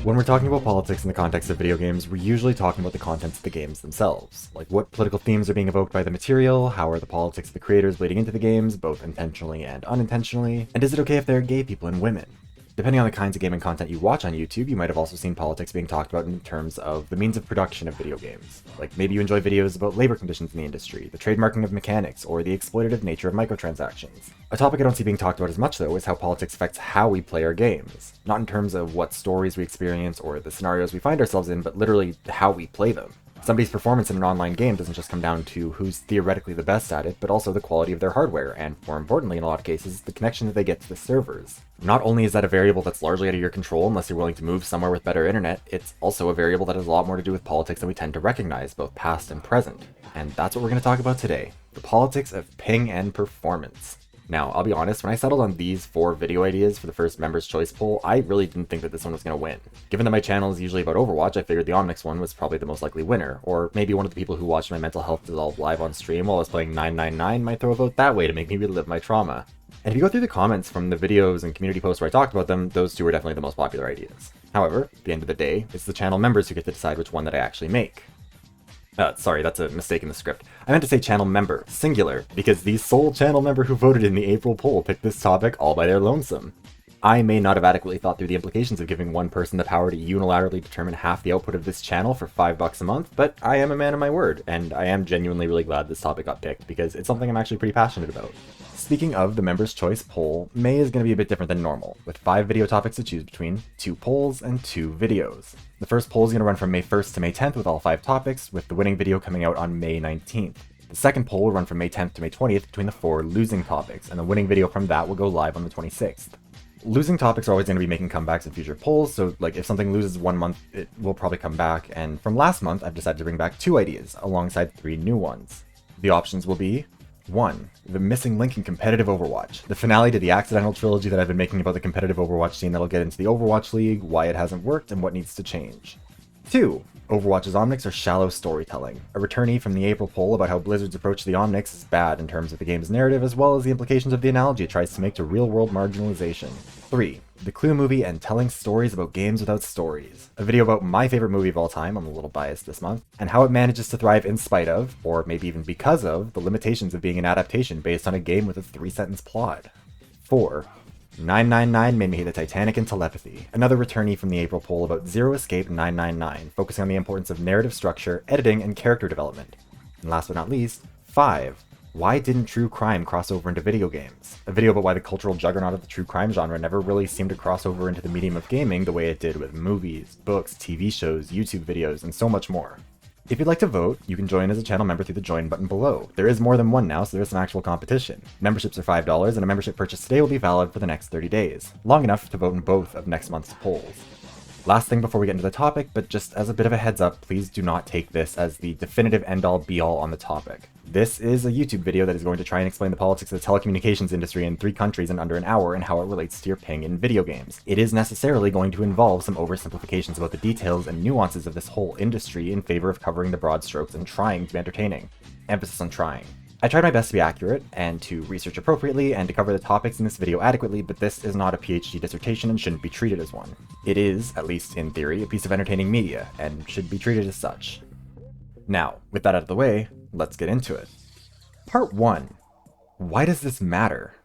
When we're talking about politics in the context of video games, we're usually talking about the contents of the games themselves. Like what political themes are being evoked by the material, how are the politics of the creators bleeding into the games, both intentionally and unintentionally, and is it okay if there are gay people and women? Depending on the kinds of gaming content you watch on YouTube, you might have also seen politics being talked about in terms of the means of production of video games. Like maybe you enjoy videos about labor conditions in the industry, the trademarking of mechanics, or the exploitative nature of microtransactions. A topic I don't see being talked about as much though is how politics affects how we play our games. Not in terms of what stories we experience or the scenarios we find ourselves in, but literally how we play them. Somebody's performance in an online game doesn't just come down to who's theoretically the best at it, but also the quality of their hardware, and more importantly in a lot of cases, the connection that they get to the servers. Not only is that a variable that's largely out of your control unless you're willing to move somewhere with better internet, it's also a variable that has a lot more to do with politics than we tend to recognize, both past and present. And that's what we're going to talk about today, the politics of ping and performance. Now, I'll be honest, when I settled on these 4 video ideas for the first Members' Choice poll, I really didn't think that this one was going to win. Given that my channel is usually about Overwatch, I figured the Omnix one was probably the most likely winner, or maybe one of the people who watched my mental health dissolve live on stream while I was playing 999 might throw a vote that way to make me relive my trauma. And if you go through the comments from the videos and community posts where I talked about them, those 2 were definitely the most popular ideas. However, at the end of the day, it's the channel members who get to decide which one that I actually make. Sorry, that's a mistake in the script. I meant to say channel member, singular, because the sole channel member who voted in the April poll picked this topic all by their lonesome. I may not have adequately thought through the implications of giving one person the power to unilaterally determine half the output of this channel for $5 a month, but I am a man of my word, and I am genuinely really glad this topic got picked, because it's something I'm actually pretty passionate about. Speaking of the Members' Choice poll, May is going to be a bit different than normal, with 5 video topics to choose between, 2 polls, and 2 videos. The first poll is going to run from May 1st to May 10th with all 5 topics, with the winning video coming out on May 19th. The second poll will run from May 10th to May 20th between the 4 losing topics, and the winning video from that will go live on the 26th. Losing topics are always going to be making comebacks in future polls, so like if something loses one month, it will probably come back, and from last month I've decided to bring back 2 ideas, alongside 3 new ones. The options will be 1. The missing link in competitive Overwatch, the finale to the accidental trilogy that I've been making about the competitive Overwatch scene that'll get into the Overwatch League, why it hasn't worked, and what needs to change. 2. Overwatch's Omnix are shallow storytelling, a returnee from the April poll about how Blizzard's approach to the Omnix is bad in terms of the game's narrative as well as the implications of the analogy it tries to make to real-world marginalization. 3. The Clue movie and telling stories about games without stories, a video about my favorite movie of all time, I'm a little biased this month, and how it manages to thrive in spite of, or maybe even because of, the limitations of being an adaptation based on a game with a 3-sentence plot. 4. 999 made me hate the Titanic and telepathy, another returnee from the April poll about Zero Escape 999, focusing on the importance of narrative structure, editing, and character development. And last but not least, 5. Why didn't true crime cross over into video games? A video about why the cultural juggernaut of the true crime genre never really seemed to cross over into the medium of gaming the way it did with movies, books, TV shows, YouTube videos, and so much more. If you'd like to vote, you can join as a channel member through the join button below. There is more than one now, so there is some actual competition. Memberships are $5, and a membership purchase today will be valid for the next 30 days, long enough to vote in both of next month's polls. Last thing before we get into the topic, but just as a bit of a heads up, please do not take this as the definitive end-all be-all on the topic. This is a YouTube video that is going to try and explain the politics of the telecommunications industry in 3 countries in under an hour and how it relates to your ping in video games. It is necessarily going to involve some oversimplifications about the details and nuances of this whole industry in favor of covering the broad strokes and trying to be entertaining. Emphasis on trying. I tried my best to be accurate, and to research appropriately, and to cover the topics in this video adequately, but this is not a PhD dissertation and shouldn't be treated as one. It is, at least in theory, a piece of entertaining media, and should be treated as such. Now, with that out of the way, let's get into it. Part 1. Why does this matter?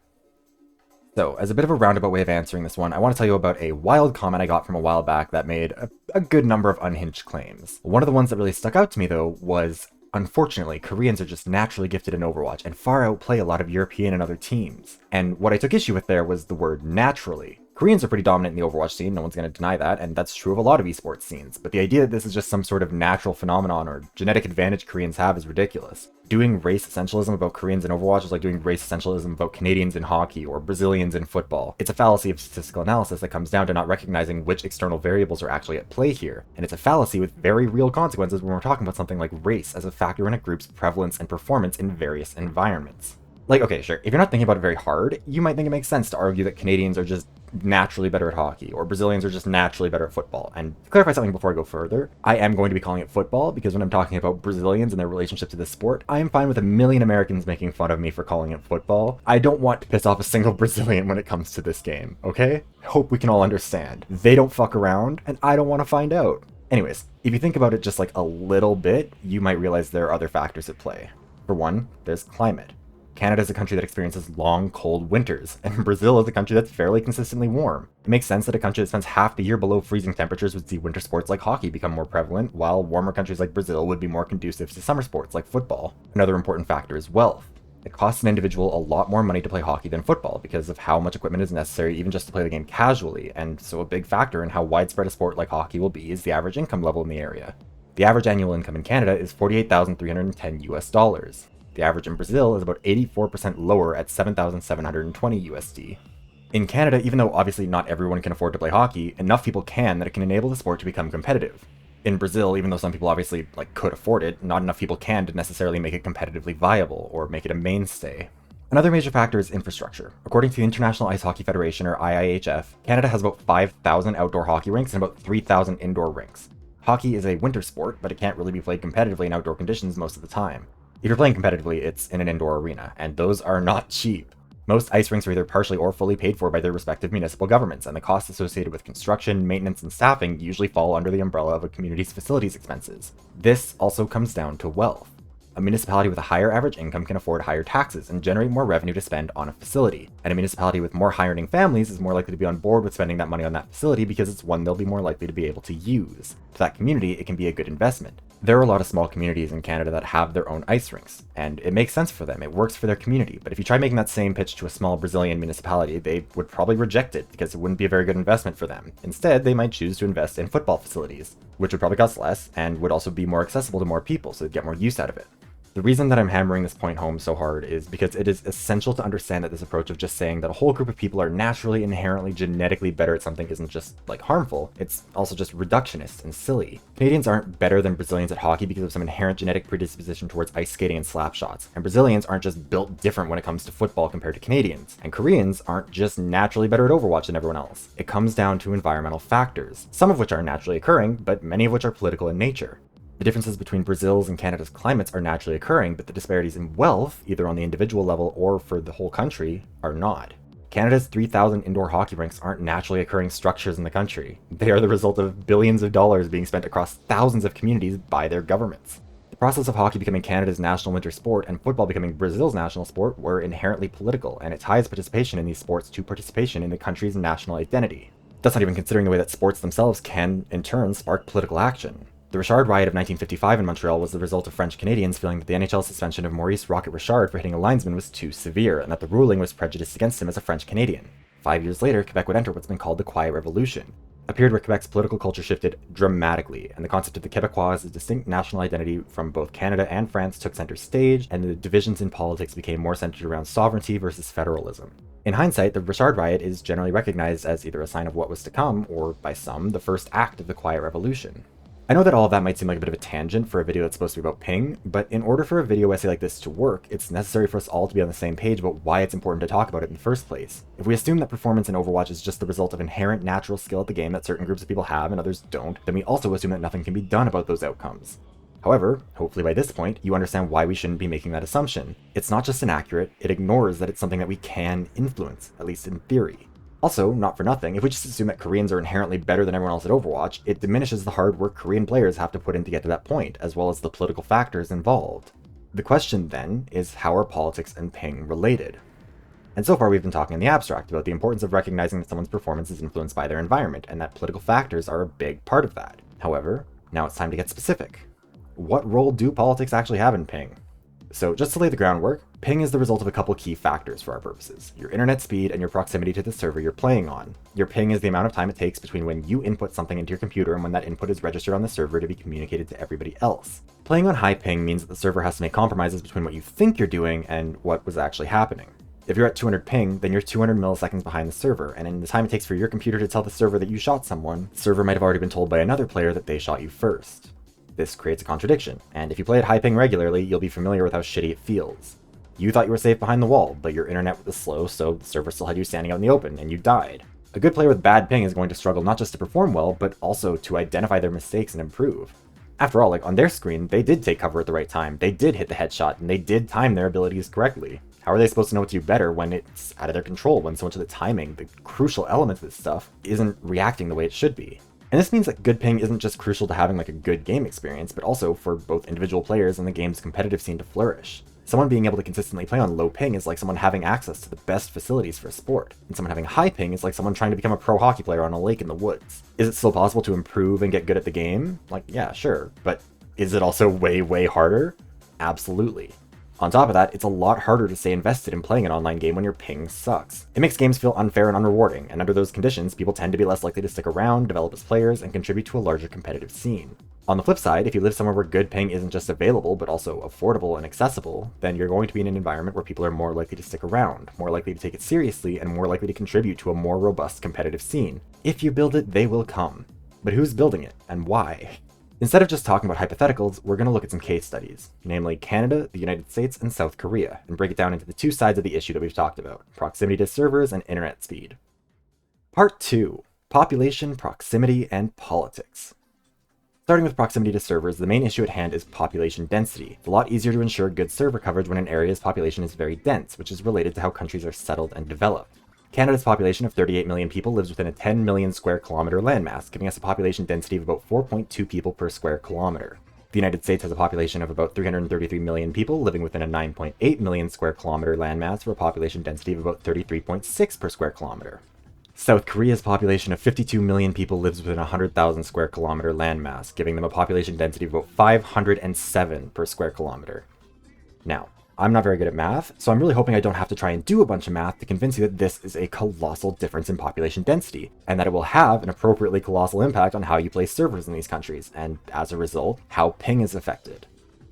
So, as a bit of a roundabout way of answering this one, I want to tell you about a wild comment I got from a while back that made a good number of unhinged claims. One of the ones that really stuck out to me, though, was unfortunately, Koreans are just naturally gifted in Overwatch and far outplay a lot of European and other teams. And what I took issue with there was the word naturally. Koreans are pretty dominant in the Overwatch scene, no one's going to deny that, and that's true of a lot of esports scenes, but the idea that this is just some sort of natural phenomenon or genetic advantage Koreans have is ridiculous. Doing race essentialism about Koreans in Overwatch is like doing race essentialism about Canadians in hockey or Brazilians in football. It's a fallacy of statistical analysis that comes down to not recognizing which external variables are actually at play here, and it's a fallacy with very real consequences when we're talking about something like race as a factor in a group's prevalence and performance in various environments. Like, okay, sure, if you're not thinking about it very hard, you might think it makes sense to argue that Canadians are just naturally better at hockey, or Brazilians are just naturally better at football. And to clarify something before I go further, I am going to be calling it football because when I'm talking about Brazilians and their relationship to this sport, I am fine with a million Americans making fun of me for calling it football. I don't want to piss off a single Brazilian when it comes to this game, okay? Hope we can all understand. They don't fuck around, and I don't want to find out. Anyways, if you think about it just like a little bit, you might realize there are other factors at play. For one, there's climate. Canada is a country that experiences long, cold winters, and Brazil is a country that's fairly consistently warm. It makes sense that a country that spends half the year below freezing temperatures would see winter sports like hockey become more prevalent, while warmer countries like Brazil would be more conducive to summer sports like football. Another important factor is wealth. It costs an individual a lot more money to play hockey than football because of how much equipment is necessary even just to play the game casually, and so a big factor in how widespread a sport like hockey will be is the average income level in the area. The average annual income in Canada is $48,310 US. The average in Brazil is about 84% lower at $7,720 USD. In Canada, even though obviously not everyone can afford to play hockey, enough people can that it can enable the sport to become competitive. In Brazil, even though some people obviously could afford it, not enough people can to necessarily make it competitively viable or make it a mainstay. Another major factor is infrastructure. According to the International Ice Hockey Federation, or IIHF, Canada has about 5,000 outdoor hockey rinks and about 3,000 indoor rinks. Hockey is a winter sport, but it can't really be played competitively in outdoor conditions most of the time. If you're playing competitively, it's in an indoor arena, and those are not cheap. Most ice rinks are either partially or fully paid for by their respective municipal governments, and the costs associated with construction, maintenance, and staffing usually fall under the umbrella of a community's facilities expenses. This also comes down to wealth. A municipality with a higher average income can afford higher taxes and generate more revenue to spend on a facility, and a municipality with more high-earning families is more likely to be on board with spending that money on that facility because it's one they'll be more likely to be able to use. To that community, it can be a good investment. There are a lot of small communities in Canada that have their own ice rinks, and it makes sense for them, it works for their community, but if you try making that same pitch to a small Brazilian municipality, they would probably reject it because it wouldn't be a very good investment for them. Instead, they might choose to invest in football facilities, which would probably cost less, and would also be more accessible to more people, so they'd get more use out of it. The reason that I'm hammering this point home so hard is because it is essential to understand that this approach of just saying that a whole group of people are naturally, inherently, genetically better at something isn't just, harmful, it's also just reductionist and silly. Canadians aren't better than Brazilians at hockey because of some inherent genetic predisposition towards ice skating and slap shots, and Brazilians aren't just built different when it comes to football compared to Canadians, and Koreans aren't just naturally better at Overwatch than everyone else. It comes down to environmental factors, some of which are naturally occurring, but many of which are political in nature. The differences between Brazil's and Canada's climates are naturally occurring, but the disparities in wealth, either on the individual level or for the whole country, are not. Canada's 3,000 indoor hockey rinks aren't naturally occurring structures in the country. They are the result of billions of dollars being spent across thousands of communities by their governments. The process of hockey becoming Canada's national winter sport and football becoming Brazil's national sport were inherently political, and it ties participation in these sports to participation in the country's national identity. That's not even considering the way that sports themselves can, in turn, spark political action. The Richard riot of 1955 in Montreal was the result of French Canadians feeling that the NHL suspension of Maurice Rocket Richard for hitting a linesman was too severe, and that the ruling was prejudiced against him as a French Canadian. 5 years later, Quebec would enter what's been called the Quiet Revolution, a period where Quebec's political culture shifted dramatically, and the concept of the Quebecois as a distinct national identity from both Canada and France took center stage, and the divisions in politics became more centered around sovereignty versus federalism. In hindsight, the Richard riot is generally recognized as either a sign of what was to come, or, by some, the first act of the Quiet Revolution. I know that all of that might seem like a bit of a tangent for a video that's supposed to be about ping, but in order for a video essay like this to work, it's necessary for us all to be on the same page about why it's important to talk about it in the first place. If we assume that performance in Overwatch is just the result of inherent natural skill at the game that certain groups of people have and others don't, then we also assume that nothing can be done about those outcomes. However, hopefully by this point, you understand why we shouldn't be making that assumption. It's not just inaccurate, it ignores that it's something that we can influence, at least in theory. Also, not for nothing, if we just assume that Koreans are inherently better than everyone else at Overwatch, it diminishes the hard work Korean players have to put in to get to that point, as well as the political factors involved. The question, then, is how are politics and ping related? And so far we've been talking in the abstract about the importance of recognizing that someone's performance is influenced by their environment, and that political factors are a big part of that. However, now it's time to get specific. What role do politics actually have in ping? So just to lay the groundwork, ping is the result of a couple key factors for our purposes: your internet speed and your proximity to the server you're playing on. Your ping is the amount of time it takes between when you input something into your computer and when that input is registered on the server to be communicated to everybody else. Playing on high ping means that the server has to make compromises between what you think you're doing and what was actually happening. If you're at 200 ping, then you're 200 milliseconds behind the server, and in the time it takes for your computer to tell the server that you shot someone, the server might have already been told by another player that they shot you first. This creates a contradiction, and if you play at high ping regularly, you'll be familiar with how shitty it feels. You thought you were safe behind the wall, but your internet was slow, so the server still had you standing out in the open, and you died. A good player with bad ping is going to struggle not just to perform well, but also to identify their mistakes and improve. After all, like on their screen, they did take cover at the right time, they did hit the headshot, and they did time their abilities correctly. How are they supposed to know what to do better when it's out of their control, when so much of the timing, the crucial element of this stuff, isn't reacting the way it should be? And this means that good ping isn't just crucial to having like a good game experience, but also for both individual players and the game's competitive scene to flourish. Someone being able to consistently play on low ping is like someone having access to the best facilities for a sport, and someone having high ping is like someone trying to become a pro hockey player on a lake in the woods. Is it still possible to improve and get good at the game? Like, yeah, sure, but is it also way, way harder? Absolutely. On top of that, it's a lot harder to stay invested in playing an online game when your ping sucks. It makes games feel unfair and unrewarding, and under those conditions, people tend to be less likely to stick around, develop as players, and contribute to a larger competitive scene. On the flip side, if you live somewhere where good ping isn't just available, but also affordable and accessible, then you're going to be in an environment where people are more likely to stick around, more likely to take it seriously, and more likely to contribute to a more robust competitive scene. If you build it, they will come. But who's building it, and why? Instead of just talking about hypotheticals, we're going to look at some case studies, namely Canada, the United States, and South Korea, and break it down into the two sides of the issue that we've talked about, proximity to servers and internet speed. Part 2. Population, Proximity, and Politics. Starting with proximity to servers, the main issue at hand is population density. It's a lot easier to ensure good server coverage when an area's population is very dense, which is related to how countries are settled and developed. Canada's population of 38 million people lives within a 10 million square kilometer landmass, giving us a population density of about 4.2 people per square kilometer. The United States has a population of about 333 million people living within a 9.8 million square kilometer landmass for a population density of about 33.6 per square kilometer. South Korea's population of 52 million people lives within a 100,000 square kilometer landmass, giving them a population density of about 507 per square kilometer. Now, I'm not very good at math, so I'm really hoping I don't have to try and do a bunch of math to convince you that this is a colossal difference in population density, and that it will have an appropriately colossal impact on how you place servers in these countries, and as a result, how ping is affected.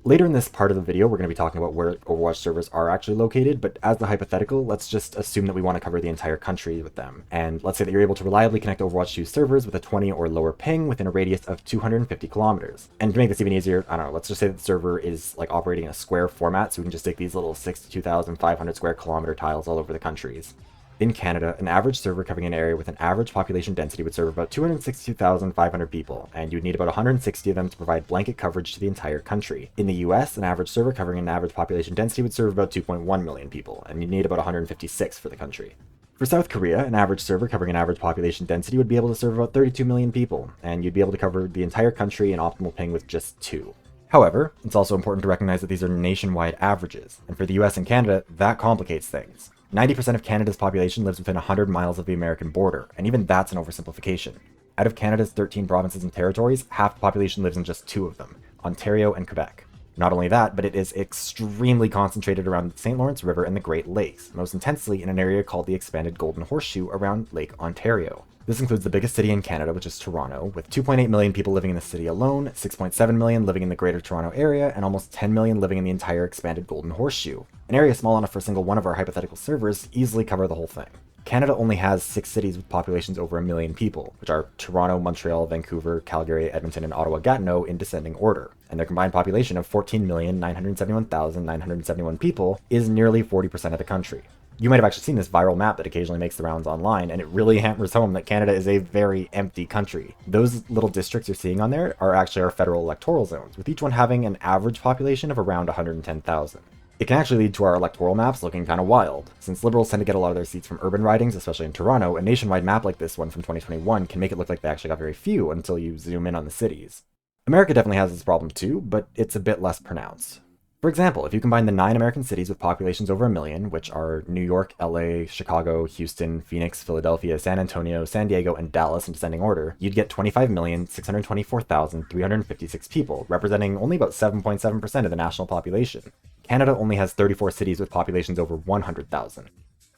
Later in this part of the video, we're going to be talking about where Overwatch servers are actually located, but as the hypothetical, let's just assume that we want to cover the entire country with them. And let's say that you're able to reliably connect Overwatch 2 servers with a 20 or lower ping within a radius of 250 kilometers. And to make this even easier, I don't know, let's just say that the server is like operating in a square format, so we can just take these little 62,500 square kilometer tiles all over the countries. In Canada, an average server covering an area with an average population density would serve about 262,500 people, and you'd need about 160 of them to provide blanket coverage to the entire country. In the US, an average server covering an average population density would serve about 2.1 million people, and you'd need about 156 for the country. For South Korea, an average server covering an average population density would be able to serve about 32 million people, and you'd be able to cover the entire country in optimal ping with just 2. However, it's also important to recognize that these are nationwide averages, and for the US and Canada, that complicates things. 90% of Canada's population lives within 100 miles of the American border, and even that's an oversimplification. Out of Canada's 13 provinces and territories, half the population lives in just 2 of them, Ontario and Quebec. Not only that, but it is extremely concentrated around the St. Lawrence River and the Great Lakes, most intensely in an area called the expanded Golden Horseshoe around Lake Ontario. This includes the biggest city in Canada, which is Toronto, with 2.8 million people living in the city alone, 6.7 million living in the Greater Toronto Area, and almost 10 million living in the entire expanded Golden Horseshoe. An area small enough for a single one of our hypothetical servers to easily cover the whole thing. Canada only has 6 cities with populations over 1 million people, which are Toronto, Montreal, Vancouver, Calgary, Edmonton, and Ottawa-Gatineau in descending order, and their combined population of 14,971,971 people is nearly 40% of the country. You might have actually seen this viral map that occasionally makes the rounds online, and it really hammers home that Canada is a very empty country. Those little districts you're seeing on there are actually our federal electoral zones, with each one having an average population of around 110,000. It can actually lead to our electoral maps looking kind of wild. Since Liberals tend to get a lot of their seats from urban ridings, especially in Toronto, a nationwide map like this one from 2021 can make it look like they actually got very few until you zoom in on the cities. America definitely has this problem too, but it's a bit less pronounced. For example, if you combine the 9 American cities with populations over 1 million, which are New York, LA, Chicago, Houston, Phoenix, Philadelphia, San Antonio, San Diego, and Dallas in descending order, you'd get 25,624,356 people, representing only about 7.7% of the national population. Canada only has 34 cities with populations over 100,000.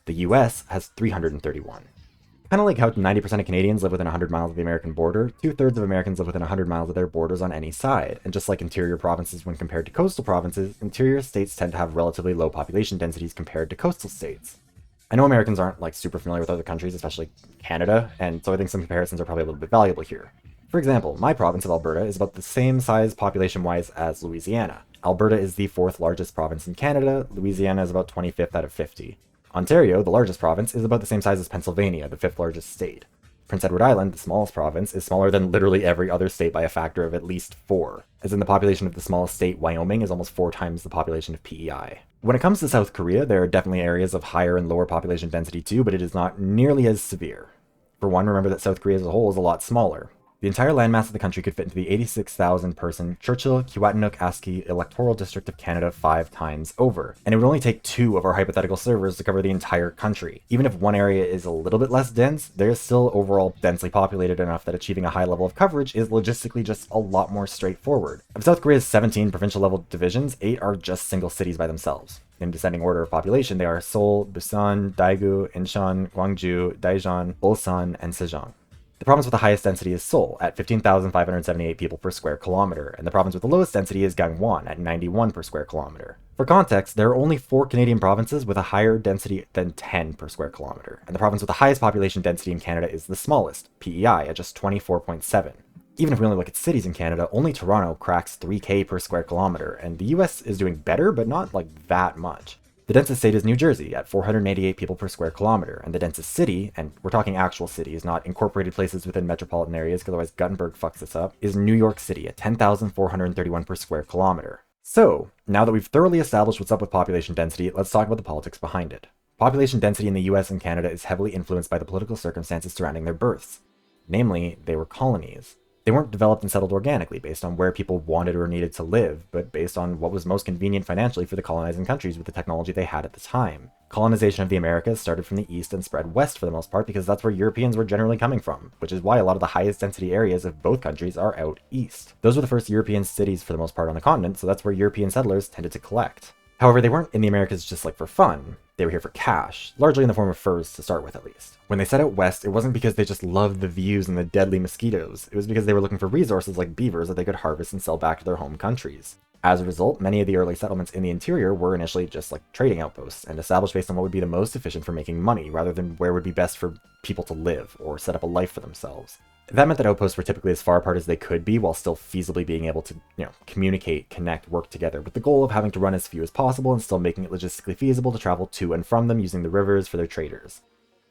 The US has 331. Kind of like how 90% of Canadians live within 100 miles of the American border, 2/3 of Americans live within 100 miles of their borders on any side, and just like interior provinces when compared to coastal provinces, interior states tend to have relatively low population densities compared to coastal states. I know Americans aren't like super familiar with other countries, especially Canada, and so I think some comparisons are probably a little bit valuable here. For example, my province of Alberta is about the same size population-wise as Louisiana. Alberta is the 4th largest province in Canada, Louisiana is about 25th out of 50. Ontario, the largest province, is about the same size as Pennsylvania, the 5th largest state. Prince Edward Island, the smallest province, is smaller than literally every other state by a factor of at least 4, as in the population of the smallest state, Wyoming, is almost 4 times the population of PEI. When it comes to South Korea, there are definitely areas of higher and lower population density too, but it is not nearly as severe. For one, remember that South Korea as a whole is a lot smaller. The entire landmass of the country could fit into the 86,000 person Churchill-Kiwatanuk-Aski electoral district of Canada 5 times over, and it would only take 2 of our hypothetical servers to cover the entire country. Even if one area is a little bit less dense, there is still overall densely populated enough that achieving a high level of coverage is logistically just a lot more straightforward. Of South Korea's 17 provincial level divisions, 8 are just single cities by themselves. In descending order of population, they are Seoul, Busan, Daegu, Incheon, Gwangju, Daejeon, Ulsan, and Sejong. The province with the highest density is Seoul, at 15,578 people per square kilometer, and the province with the lowest density is Gangwon, at 91 per square kilometer. For context, there are only 4 Canadian provinces with a higher density than 10 per square kilometer, and the province with the highest population density in Canada is the smallest, PEI, at just 24.7. Even if we only look at cities in Canada, only Toronto cracks 3K per square kilometer, and the US is doing better, but not like that much. The densest state is New Jersey, at 488 people per square kilometer, and the densest city, and we're talking actual cities, not incorporated places within metropolitan areas, because otherwise Guttenberg fucks this up, is New York City, at 10,431 per square kilometer. So, now that we've thoroughly established what's up with population density, let's talk about the politics behind it. Population density in the US and Canada is heavily influenced by the political circumstances surrounding their births. Namely, they were colonies. They weren't developed and settled organically based on where people wanted or needed to live, but based on what was most convenient financially for the colonizing countries with the technology they had at the time. Colonization of the Americas started from the east and spread west for the most part because that's where Europeans were generally coming from, which is why a lot of the highest density areas of both countries are out east. Those were the first European cities for the most part on the continent, so that's where European settlers tended to collect. However, they weren't in the Americas just like for fun. They were here for cash, largely in the form of furs to start with at least. When they set out west, it wasn't because they just loved the views and the deadly mosquitoes. It was because they were looking for resources like beavers that they could harvest and sell back to their home countries. As a result, many of the early settlements in the interior were initially just like trading outposts and established based on what would be the most efficient for making money rather than where would be best for people to live or set up a life for themselves. That meant that outposts were typically as far apart as they could be while still feasibly being able to, communicate, connect, work together with the goal of having to run as few as possible and still making it logistically feasible to travel to and from them using the rivers for their traders.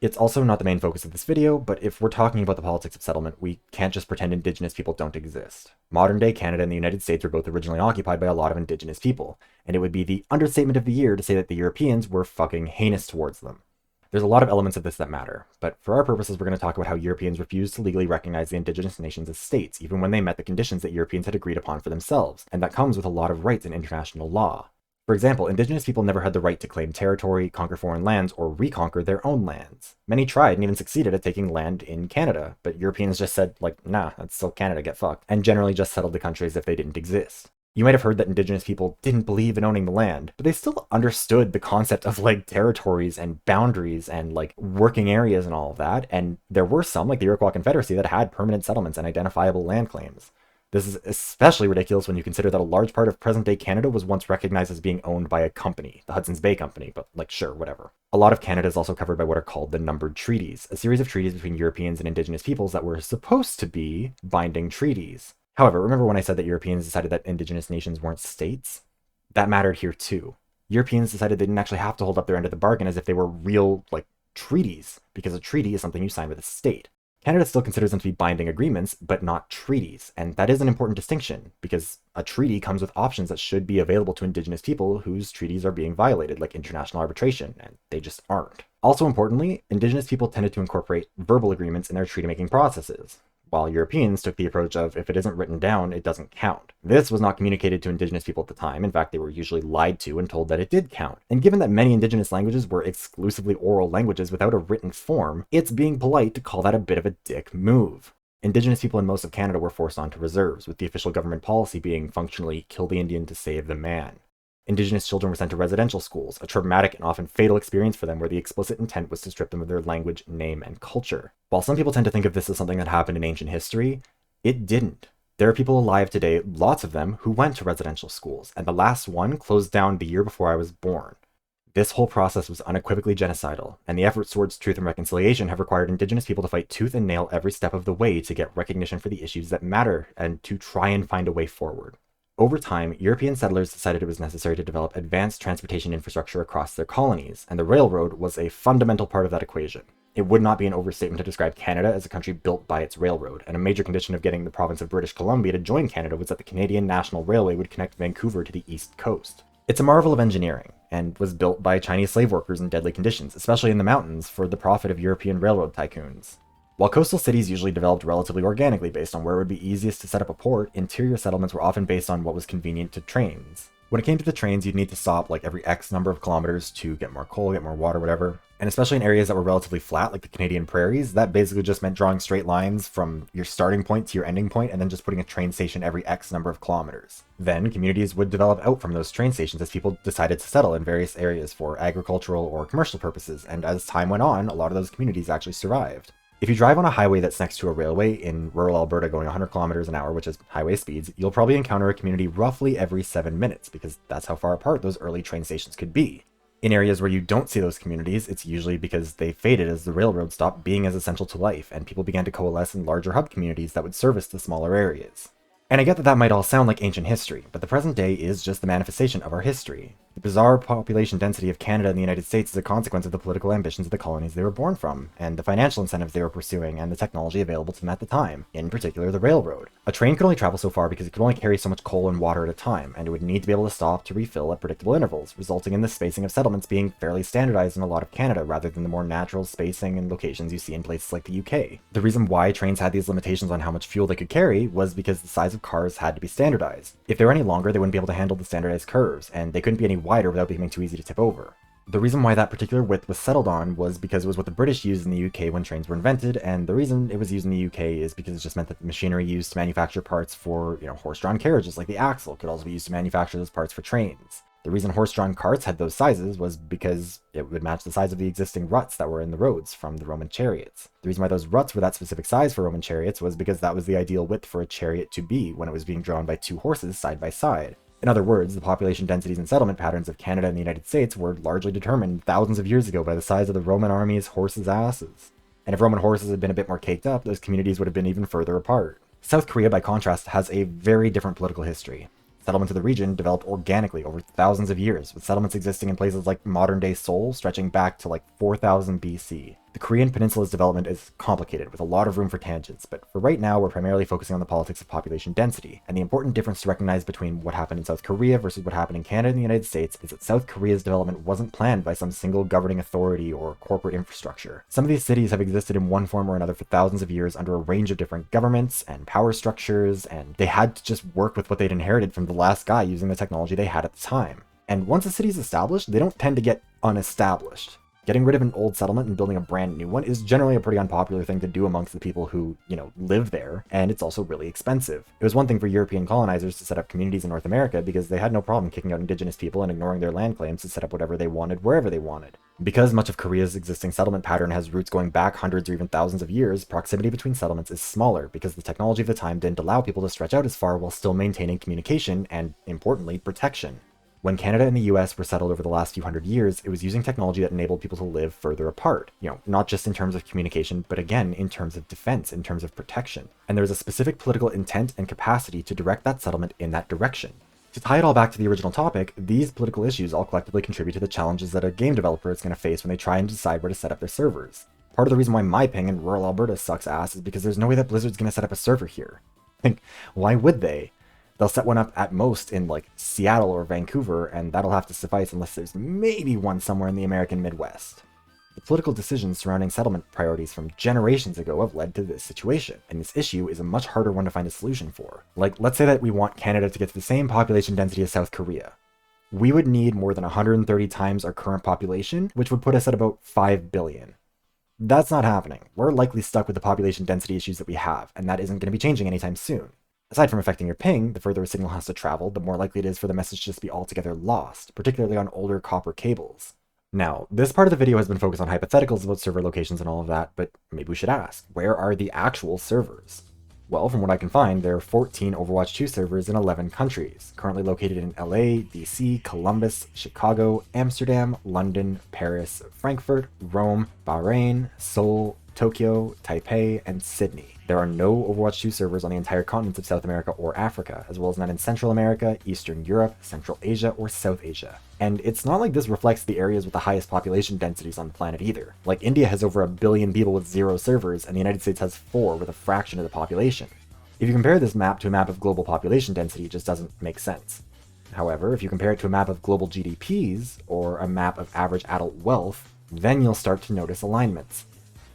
It's also not the main focus of this video, but if we're talking about the politics of settlement, we can't just pretend indigenous people don't exist. Modern day Canada and the United States were both originally occupied by a lot of indigenous people, and it would be the understatement of the year to say that the Europeans were fucking heinous towards them. There's a lot of elements of this that matter, but for our purposes we're going to talk about how Europeans refused to legally recognize the indigenous nations as states, even when they met the conditions that Europeans had agreed upon for themselves, and that comes with a lot of rights in international law. For example, indigenous people never had the right to claim territory, conquer foreign lands, or reconquer their own lands. Many tried and even succeeded at taking land in Canada, but Europeans just said, nah, that's still Canada, get fucked, and generally just settled the country as if they didn't exist. You might have heard that indigenous people didn't believe in owning the land, but they still understood the concept of territories and boundaries and working areas and all of that, and there were some, like the Iroquois Confederacy, that had permanent settlements and identifiable land claims. This is especially ridiculous when you consider that a large part of present-day Canada was once recognized as being owned by a company, the Hudson's Bay Company, but sure, whatever. A lot of Canada is also covered by what are called the numbered treaties, a series of treaties between Europeans and indigenous peoples that were supposed to be binding treaties. However, remember when I said that Europeans decided that indigenous nations weren't states? That mattered here too. Europeans decided they didn't actually have to hold up their end of the bargain as if they were real, treaties, because a treaty is something you sign with a state. Canada still considers them to be binding agreements, but not treaties, and that is an important distinction, because a treaty comes with options that should be available to indigenous people whose treaties are being violated, like international arbitration, and they just aren't. Also importantly, indigenous people tended to incorporate verbal agreements in their treaty-making processes, while Europeans took the approach of if it isn't written down, it doesn't count. This was not communicated to indigenous people at the time. In fact, they were usually lied to and told that it did count. And given that many indigenous languages were exclusively oral languages without a written form, it's being polite to call that a bit of a dick move. Indigenous people in most of Canada were forced onto reserves, with the official government policy being functionally kill the Indian to save the man. Indigenous children were sent to residential schools, a traumatic and often fatal experience for them where the explicit intent was to strip them of their language, name, and culture. While some people tend to think of this as something that happened in ancient history, it didn't. There are people alive today, lots of them, who went to residential schools, and the last one closed down the year before I was born. This whole process was unequivocally genocidal, and the efforts towards truth and reconciliation have required Indigenous people to fight tooth and nail every step of the way to get recognition for the issues that matter and to try and find a way forward. Over time, European settlers decided it was necessary to develop advanced transportation infrastructure across their colonies, and the railroad was a fundamental part of that equation. It would not be an overstatement to describe Canada as a country built by its railroad, and a major condition of getting the province of British Columbia to join Canada was that the Canadian National Railway would connect Vancouver to the east coast. It's a marvel of engineering, and was built by Chinese slave workers in deadly conditions, especially in the mountains, for the profit of European railroad tycoons. While coastal cities usually developed relatively organically based on where it would be easiest to set up a port, interior settlements were often based on what was convenient to trains. When it came to the trains, you'd need to stop like every X number of kilometers to get more coal, get more water, whatever. And especially in areas that were relatively flat, like the Canadian prairies, that basically just meant drawing straight lines from your starting point to your ending point and then just putting a train station every X number of kilometers. Then communities would develop out from those train stations as people decided to settle in various areas for agricultural or commercial purposes, and as time went on, a lot of those communities actually survived. If you drive on a highway that's next to a railway in rural Alberta going 100 kilometers an hour, which is highway speeds, you'll probably encounter a community roughly every 7 minutes, because that's how far apart those early train stations could be. In areas where you don't see those communities, it's usually because they faded as the railroad stopped being as essential to life, and people began to coalesce in larger hub communities that would service the smaller areas. And I get that that might all sound like ancient history, but the present day is just the manifestation of our history. The bizarre population density of Canada and the United States is a consequence of the political ambitions of the colonies they were born from, and the financial incentives they were pursuing, and the technology available to them at the time, in particular the railroad. A train could only travel so far because it could only carry so much coal and water at a time, and it would need to be able to stop to refill at predictable intervals, resulting in the spacing of settlements being fairly standardized in a lot of Canada rather than the more natural spacing and locations you see in places like the UK. The reason why trains had these limitations on how much fuel they could carry was because the size of cars had to be standardized. If they were any longer, they wouldn't be able to handle the standardized curves, and they couldn't be any wider without becoming too easy to tip over. The reason why that particular width was settled on was because it was what the British used in the UK when trains were invented, and the reason it was used in the UK is because it just meant that the machinery used to manufacture parts for, horse-drawn carriages like the axle could also be used to manufacture those parts for trains. The reason horse-drawn carts had those sizes was because it would match the size of the existing ruts that were in the roads from the Roman chariots. The reason why those ruts were that specific size for Roman chariots was because that was the ideal width for a chariot to be when it was being drawn by two horses side by side. In other words, the population densities and settlement patterns of Canada and the United States were largely determined thousands of years ago by the size of the Roman army's horses' asses. And if Roman horses had been a bit more caked up, those communities would have been even further apart. South Korea, by contrast, has a very different political history. Settlements of the region developed organically over thousands of years, with settlements existing in places like modern-day Seoul stretching back to like 4000 BC. The Korean peninsula's development is complicated, with a lot of room for tangents, but for right now we're primarily focusing on the politics of population density, and the important difference to recognize between what happened in South Korea versus what happened in Canada and the United States is that South Korea's development wasn't planned by some single governing authority or corporate infrastructure. Some of these cities have existed in one form or another for thousands of years under a range of different governments and power structures, and they had to just work with what they'd inherited from the last guy using the technology they had at the time. And once a city's established, they don't tend to get unestablished. Getting rid of an old settlement and building a brand new one is generally a pretty unpopular thing to do amongst the people who, live there, and it's also really expensive. It was one thing for European colonizers to set up communities in North America because they had no problem kicking out indigenous people and ignoring their land claims to set up whatever they wanted wherever they wanted. Because much of Korea's existing settlement pattern has roots going back hundreds or even thousands of years, proximity between settlements is smaller because the technology of the time didn't allow people to stretch out as far while still maintaining communication and, importantly, protection. When Canada and the US were settled over the last few hundred years, it was using technology that enabled people to live further apart. Not just in terms of communication, but again, in terms of defense, in terms of protection. And there was a specific political intent and capacity to direct that settlement in that direction. To tie it all back to the original topic, these political issues all collectively contribute to the challenges that a game developer is going to face when they try and decide where to set up their servers. Part of the reason why my ping in rural Alberta sucks ass is because there's no way that Blizzard's going to set up a server here. Why would they? They'll set one up at most in like Seattle or Vancouver, and that'll have to suffice unless there's maybe one somewhere in the American Midwest. The political decisions surrounding settlement priorities from generations ago have led to this situation, and this issue is a much harder one to find a solution for. Like, let's say that we want Canada to get to the same population density as South Korea. We would need more than 130 times our current population, which would put us at about 5 billion. That's not happening. We're likely stuck with the population density issues that we have, and that isn't going to be changing anytime soon. Aside from affecting your ping, the further a signal has to travel, the more likely it is for the message to just be altogether lost, particularly on older copper cables. Now, this part of the video has been focused on hypotheticals about server locations and all of that, but maybe we should ask, where are the actual servers? Well, from what I can find, there are 14 Overwatch 2 servers in 11 countries, currently located in LA, DC, Columbus, Chicago, Amsterdam, London, Paris, Frankfurt, Rome, Bahrain, Seoul, Tokyo, Taipei, and Sydney. There are no Overwatch 2 servers on the entire continents of South America or Africa, as well as none in Central America, Eastern Europe, Central Asia, or South Asia. And it's not like this reflects the areas with the highest population densities on the planet either. Like, India has over 1 billion people with 0 servers, and the United States has 4 with a fraction of the population. If you compare this map to a map of global population density, it just doesn't make sense. However, if you compare it to a map of global GDPs, or a map of average adult wealth, then you'll start to notice alignments.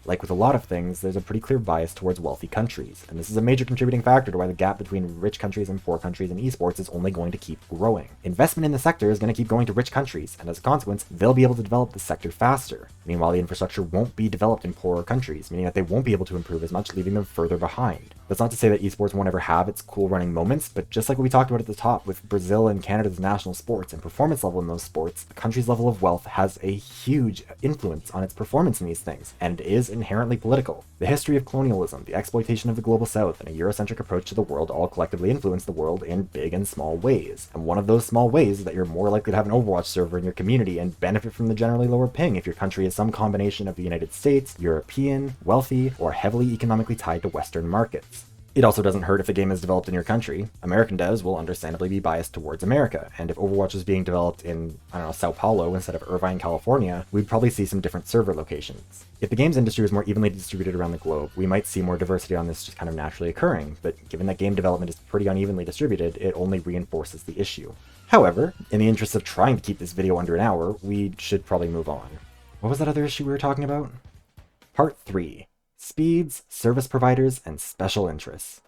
Like with a lot of things, there's a pretty clear bias towards wealthy countries, and this is a major contributing factor to why the gap between rich countries and poor countries in esports is only going to keep growing. Investment in the sector is going to keep going to rich countries, and as a consequence, they'll be able to develop the sector faster. Meanwhile, the infrastructure won't be developed in poorer countries, meaning that they won't be able to improve as much, leaving them further behind. That's not to say that esports won't ever have its cool running moments, but just like what we talked about at the top with Brazil and Canada's national sports and performance level in those sports, a country's level of wealth has a huge influence on its performance in these things, and is inherently political. The history of colonialism, the exploitation of the global south, and a Eurocentric approach to the world all collectively influence the world in big and small ways. And one of those small ways is that you're more likely to have an Overwatch server in your community and benefit from the generally lower ping if your country is some combination of the United States, European, wealthy, or heavily economically tied to Western markets. It also doesn't hurt if the game is developed in your country. American devs will understandably be biased towards America, and if Overwatch was being developed in, Sao Paulo instead of Irvine, California, we'd probably see some different server locations. If the games industry was more evenly distributed around the globe, we might see more diversity on this just kind of naturally occurring, but given that game development is pretty unevenly distributed, it only reinforces the issue. However, in the interest of trying to keep this video under an hour, we should probably move on. What was that other issue we were talking about? Part 3. Speeds, service providers, and special interests.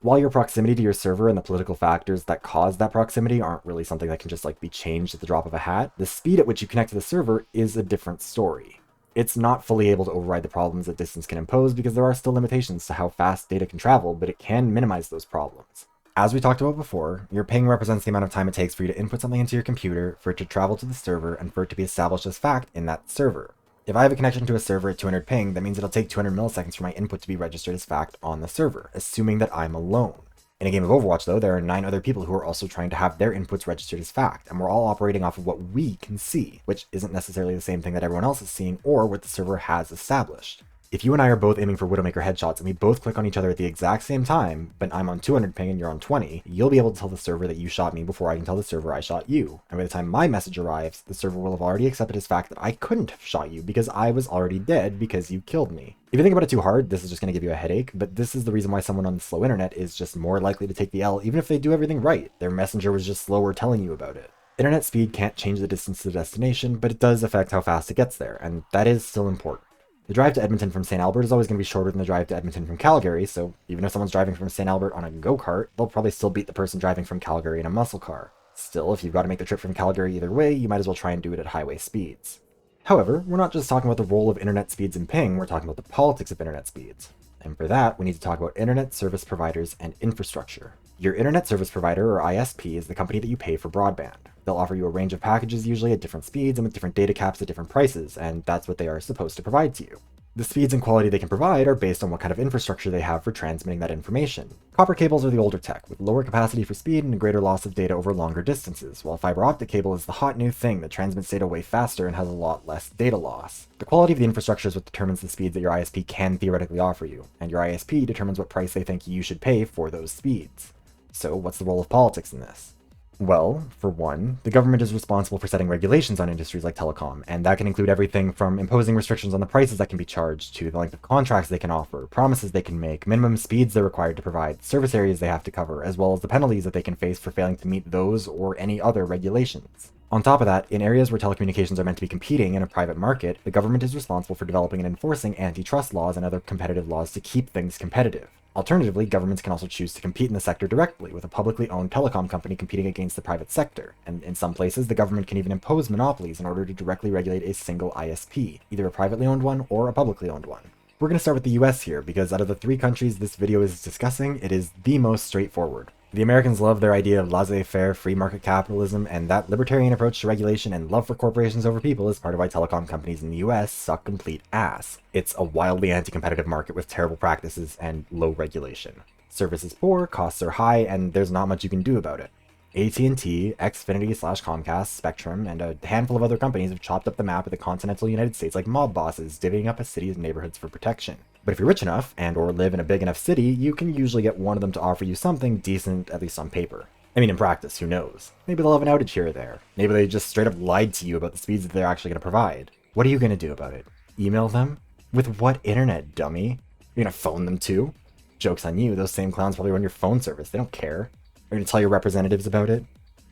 While your proximity to your server and the political factors that cause that proximity aren't really something that can just be changed at the drop of a hat, the speed at which you connect to the server is a different story. It's not fully able to override the problems that distance can impose because there are still limitations to how fast data can travel, but it can minimize those problems. As we talked about before, your ping represents the amount of time it takes for you to input something into your computer, for it to travel to the server, and for it to be established as fact in that server. If I have a connection to a server at 200 ping, that means it'll take 200 milliseconds for my input to be registered as fact on the server, assuming that I'm alone. In a game of Overwatch, though, there are 9 other people who are also trying to have their inputs registered as fact, and we're all operating off of what we can see, which isn't necessarily the same thing that everyone else is seeing or what the server has established. If you and I are both aiming for Widowmaker headshots and we both click on each other at the exact same time, but I'm on 200 ping and you're on 20, you'll be able to tell the server that you shot me before I can tell the server I shot you. And by the time my message arrives, the server will have already accepted as fact that I couldn't have shot you because I was already dead because you killed me. If you think about it too hard, this is just going to give you a headache, but this is the reason why someone on the slow internet is just more likely to take the L even if they do everything right. Their messenger was just slower telling you about it. Internet speed can't change the distance to the destination, but it does affect how fast it gets there, and that is still important. The drive to Edmonton from St. Albert is always going to be shorter than the drive to Edmonton from Calgary, so even if someone's driving from St. Albert on a go-kart, they'll probably still beat the person driving from Calgary in a muscle car. Still, if you've got to make the trip from Calgary either way, you might as well try and do it at highway speeds. However, we're not just talking about the role of internet speeds in ping, we're talking about the politics of internet speeds. And for that, we need to talk about internet service providers and infrastructure. Your internet service provider, or ISP, is the company that you pay for broadband. They'll offer you a range of packages, usually at different speeds and with different data caps at different prices, and that's what they are supposed to provide to you. The speeds and quality they can provide are based on what kind of infrastructure they have for transmitting that information. Copper cables are the older tech, with lower capacity for speed and a greater loss of data over longer distances, while fiber optic cable is the hot new thing that transmits data way faster and has a lot less data loss. The quality of the infrastructure is what determines the speeds that your ISP can theoretically offer you, and your ISP determines what price they think you should pay for those speeds. So what's the role of politics in this? Well, for one, the government is responsible for setting regulations on industries like telecom, and that can include everything from imposing restrictions on the prices that can be charged to the length of contracts they can offer, promises they can make, minimum speeds they're required to provide, service areas they have to cover, as well as the penalties that they can face for failing to meet those or any other regulations. On top of that, in areas where telecommunications are meant to be competing in a private market, the government is responsible for developing and enforcing antitrust laws and other competitive laws to keep things competitive. Alternatively, governments can also choose to compete in the sector directly, with a publicly owned telecom company competing against the private sector, and in some places, the government can even impose monopolies in order to directly regulate a single ISP, either a privately owned one or a publicly owned one. We're going to start with the US here, because out of the 3 countries this video is discussing, it is the most straightforward. The Americans love their idea of laissez-faire free market capitalism, and that libertarian approach to regulation and love for corporations over people is part of why telecom companies in the US suck complete ass. It's a wildly anti-competitive market with terrible practices and low regulation. Service is poor, costs are high, and there's not much you can do about it. AT&T, Xfinity/Comcast, Spectrum, and a handful of other companies have chopped up the map of the continental United States like mob bosses, divvying up a city's neighborhoods for protection. But if you're rich enough and or live in a big enough city, you can usually get one of them to offer you something decent, at least on paper. I mean, in practice, who knows? Maybe they'll have an outage here or there. Maybe they just straight up lied to you about the speeds that they're actually going to provide. What are you going to do about it? Email them? With what internet, dummy? You're going to phone them too? Joke's on you, those same clowns probably run your phone service. They don't care. Are you going to tell your representatives about it?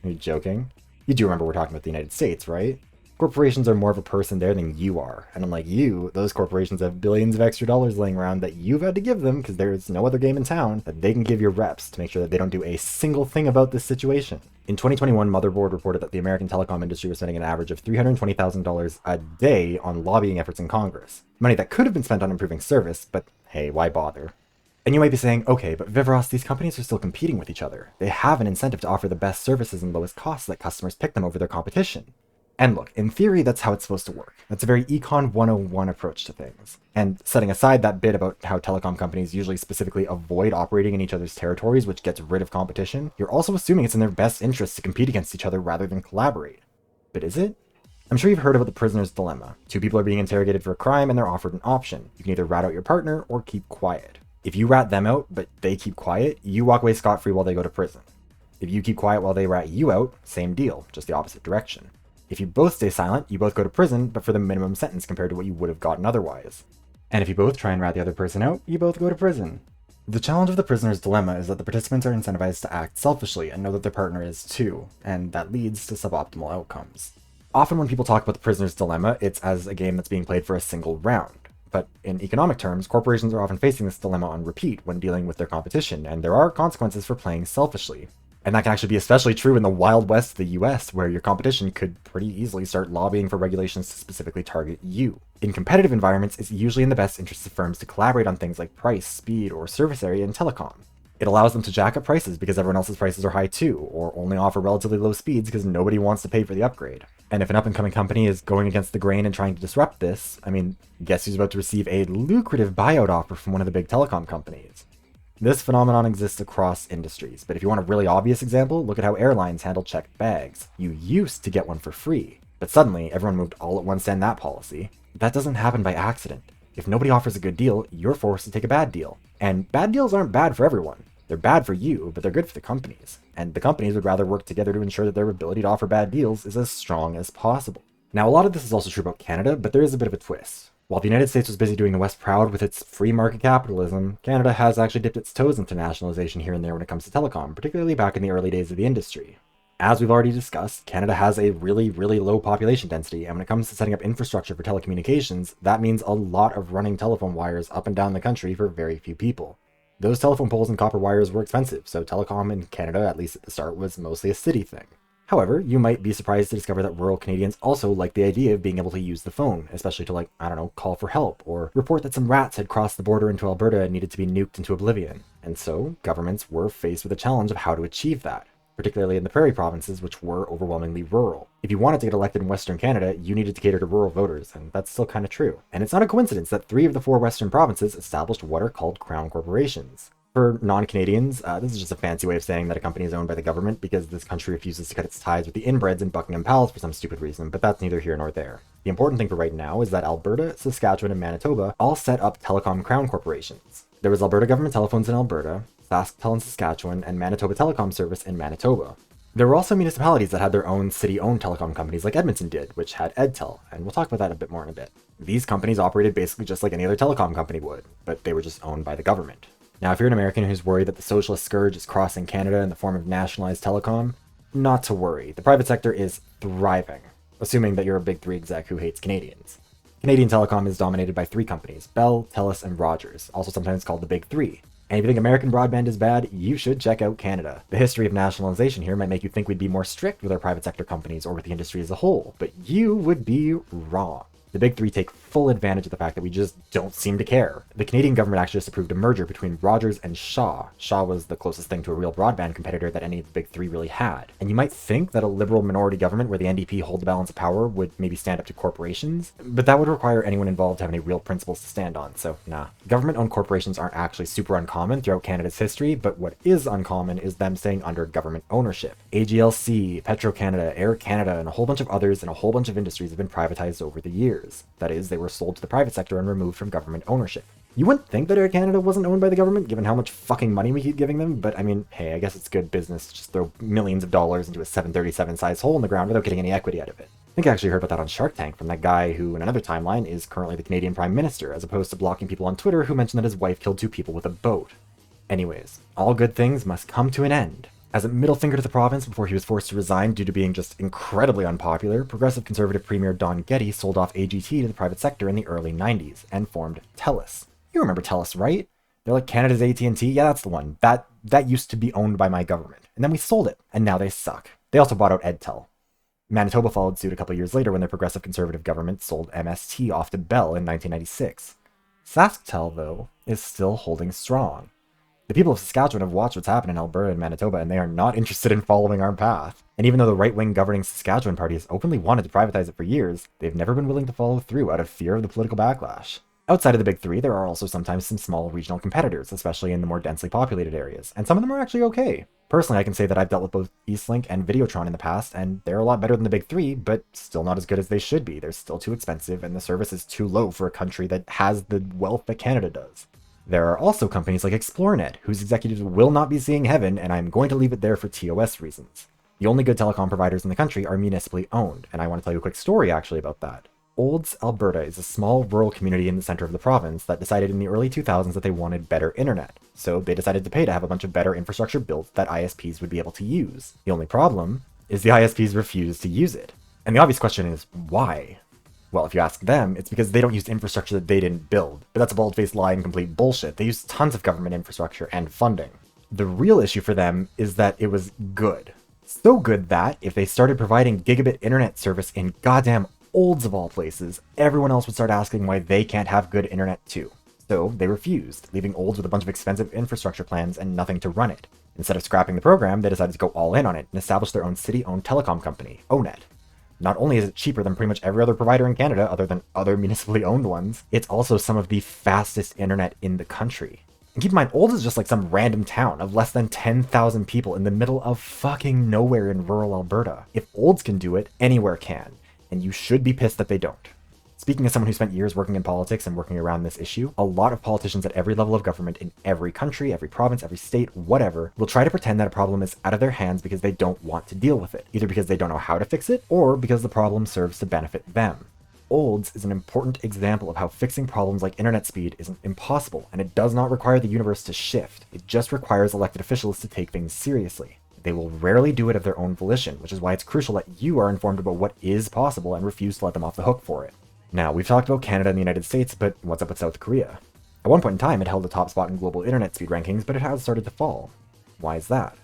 Are you joking? You do remember we're talking about the United States, right? Corporations are more of a person there than you are. And unlike you, those corporations have billions of extra dollars laying around that you've had to give them because there's no other game in town that they can give your reps to make sure that they don't do a single thing about this situation. In 2021, Motherboard reported that the American telecom industry was spending an average of $320,000 a day on lobbying efforts in Congress. Money that could have been spent on improving service, but hey, why bother? And you might be saying, okay, but Vivros, these companies are still competing with each other. They have an incentive to offer the best services and lowest costs so that customers pick them over their competition. And look, in theory, that's how it's supposed to work. That's a very Econ 101 approach to things. And setting aside that bit about how telecom companies usually specifically avoid operating in each other's territories, which gets rid of competition, you're also assuming it's in their best interest to compete against each other rather than collaborate. But is it? I'm sure you've heard about the prisoner's dilemma. Two people are being interrogated for a crime and they're offered an option. You can either rat out your partner or keep quiet. If you rat them out, but they keep quiet, you walk away scot-free while they go to prison. If you keep quiet while they rat you out, same deal, just the opposite direction. If you both stay silent, you both go to prison, but for the minimum sentence compared to what you would have gotten otherwise. And if you both try and rat the other person out, you both go to prison. The challenge of the prisoner's dilemma is that the participants are incentivized to act selfishly and know that their partner is too, and that leads to suboptimal outcomes. Often when people talk about the prisoner's dilemma, it's as a game that's being played for a single round. But in economic terms, corporations are often facing this dilemma on repeat when dealing with their competition, and there are consequences for playing selfishly. And that can actually be especially true in the Wild West of the US, where your competition could pretty easily start lobbying for regulations to specifically target you. In competitive environments, it's usually in the best interest of firms to collaborate on things like price, speed, or service area in telecom. It allows them to jack up prices because everyone else's prices are high too, or only offer relatively low speeds because nobody wants to pay for the upgrade. And if an up-and-coming company is going against the grain and trying to disrupt this, I mean, guess who's about to receive a lucrative buyout offer from one of the big telecom companies? This phenomenon exists across industries, but if you want a really obvious example, look at how airlines handle checked bags. You used to get one for free, but suddenly everyone moved all at once to end that policy. That doesn't happen by accident. If nobody offers a good deal, you're forced to take a bad deal. And bad deals aren't bad for everyone. They're bad for you, but they're good for the companies. And the companies would rather work together to ensure that their ability to offer bad deals is as strong as possible. Now, a lot of this is also true about Canada, but there is a bit of a twist. While the United States was busy doing the West proud with its free market capitalism, Canada has actually dipped its toes into nationalization here and there when it comes to telecom, particularly back in the early days of the industry. As we've already discussed, Canada has a really low population density, and when it comes to setting up infrastructure for telecommunications, that means a lot of running telephone wires up and down the country for very few people. Those telephone poles and copper wires were expensive, so telecom in Canada, at least at the start, was mostly a city thing. However, you might be surprised to discover that rural Canadians also like the idea of being able to use the phone, especially to call for help, or report that some rats had crossed the border into Alberta and needed to be nuked into oblivion. And so, governments were faced with a challenge of how to achieve that, particularly in the prairie provinces, which were overwhelmingly rural. If you wanted to get elected in Western Canada, you needed to cater to rural voters, and that's still kind of true. And it's not a coincidence that 3 of the 4 Western provinces established what are called crown corporations. For non-Canadians, this is just a fancy way of saying that a company is owned by the government because this country refuses to cut its ties with the inbreds and Buckingham Palace for some stupid reason, but that's neither here nor there. The important thing for right now is that Alberta, Saskatchewan, and Manitoba all set up telecom crown corporations. There was Alberta Government Telephones in Alberta, SaskTel in Saskatchewan, and Manitoba Telecom Service in Manitoba. There were also municipalities that had their own city-owned telecom companies like Edmonton did, which had EdTel, and we'll talk about that a bit more in a bit. These companies operated basically just like any other telecom company would, but they were just owned by the government. Now, if you're an American who's worried that the socialist scourge is crossing Canada in the form of nationalized telecom, not to worry. The private sector is thriving, assuming that you're a big 3 exec who hates Canadians. Canadian telecom is dominated by 3 companies, Bell, TELUS, and Rogers, also sometimes called the Big 3. And if you think American broadband is bad, you should check out Canada. The history of nationalization here might make you think we'd be more strict with our private sector companies or with the industry as a whole, but you would be wrong. The Big 3 take full advantage of the fact that we just don't seem to care. The Canadian government actually just approved a merger between Rogers and Shaw. Shaw was the closest thing to a real broadband competitor that any of the big three really had. And you might think that a liberal minority government where the NDP hold the balance of power would maybe stand up to corporations, but that would require anyone involved to have any real principles to stand on, so nah. Government-owned corporations aren't actually super uncommon throughout Canada's history, but what is uncommon is them staying under government ownership. AGLC, Petro-Canada, Air Canada, and a whole bunch of others in a whole bunch of industries have been privatized over the years. That is, they were sold to the private sector and removed from government ownership. You wouldn't think that Air Canada wasn't owned by the government, given how much fucking money we keep giving them, but I mean, hey, I guess it's good business to just throw millions of dollars into a 737-sized hole in the ground without getting any equity out of it. I think I actually heard about that on Shark Tank from that guy who, in another timeline, is currently the Canadian Prime Minister, as opposed to blocking people on Twitter who mentioned that his wife killed 2 people with a boat. Anyways, all good things must come to an end. As a middle finger to the province before he was forced to resign due to being just incredibly unpopular, progressive conservative Premier Don Getty sold off AGT to the private sector in the early 90s and formed TELUS. You remember TELUS, right? They're like Canada's AT&T? Yeah, that's the one. That used to be owned by my government. And then we sold it, and now they suck. They also bought out EdTel. Manitoba followed suit a couple years later when their progressive conservative government sold MST off to Bell in 1996. SaskTel, though, is still holding strong. The people of Saskatchewan have watched what's happened in Alberta and Manitoba, and they are not interested in following our path. And even though the right-wing governing Saskatchewan party has openly wanted to privatize it for years, they've never been willing to follow through out of fear of the political backlash. Outside of the big three, there are also sometimes some small regional competitors, especially in the more densely populated areas, and some of them are actually okay. Personally, I can say that I've dealt with both Eastlink and Videotron in the past, and they're a lot better than the big three, but still not as good as they should be. They're still too expensive, and the service is too low for a country that has the wealth that Canada does. There are also companies like ExploreNet, whose executives will not be seeing heaven, and I'm going to leave it there for TOS reasons. The only good telecom providers in the country are municipally owned, and I want to tell you a quick story actually about that. Olds, Alberta is a small rural community in the center of the province that decided in the early 2000s that they wanted better internet. So they decided to pay to have a bunch of better infrastructure built that ISPs would be able to use. The only problem is the ISPs refuse to use it. And the obvious question is, why? Well, if you ask them, it's because they don't use infrastructure that they didn't build. But that's a bald-faced lie and complete bullshit. They use tons of government infrastructure and funding. The real issue for them is that it was good. So good that, if they started providing gigabit internet service in goddamn Olds of all places, everyone else would start asking why they can't have good internet too. So they refused, leaving Olds with a bunch of expensive infrastructure plans and nothing to run it. Instead of scrapping the program, they decided to go all in on it and establish their own city-owned telecom company, ONET. Not only is it cheaper than pretty much every other provider in Canada other than other municipally owned ones, it's also some of the fastest internet in the country. And keep in mind, Olds is just like some random town of less than 10,000 people in the middle of fucking nowhere in rural Alberta. If Olds can do it, anywhere can. And you should be pissed that they don't. Speaking as someone who spent years working in politics and working around this issue, a lot of politicians at every level of government in every country, every province, every state, whatever, will try to pretend that a problem is out of their hands because they don't want to deal with it, either because they don't know how to fix it, or because the problem serves to benefit them. Olds is an important example of how fixing problems like internet speed isn't impossible, and it does not require the universe to shift. It just requires elected officials to take things seriously. They will rarely do it of their own volition, which is why it's crucial that you are informed about what is possible and refuse to let them off the hook for it. Now, we've talked about Canada and the United States, but what's up with South Korea? At one point in time, it held the top spot in global internet speed rankings, but it has started to fall. Why is that?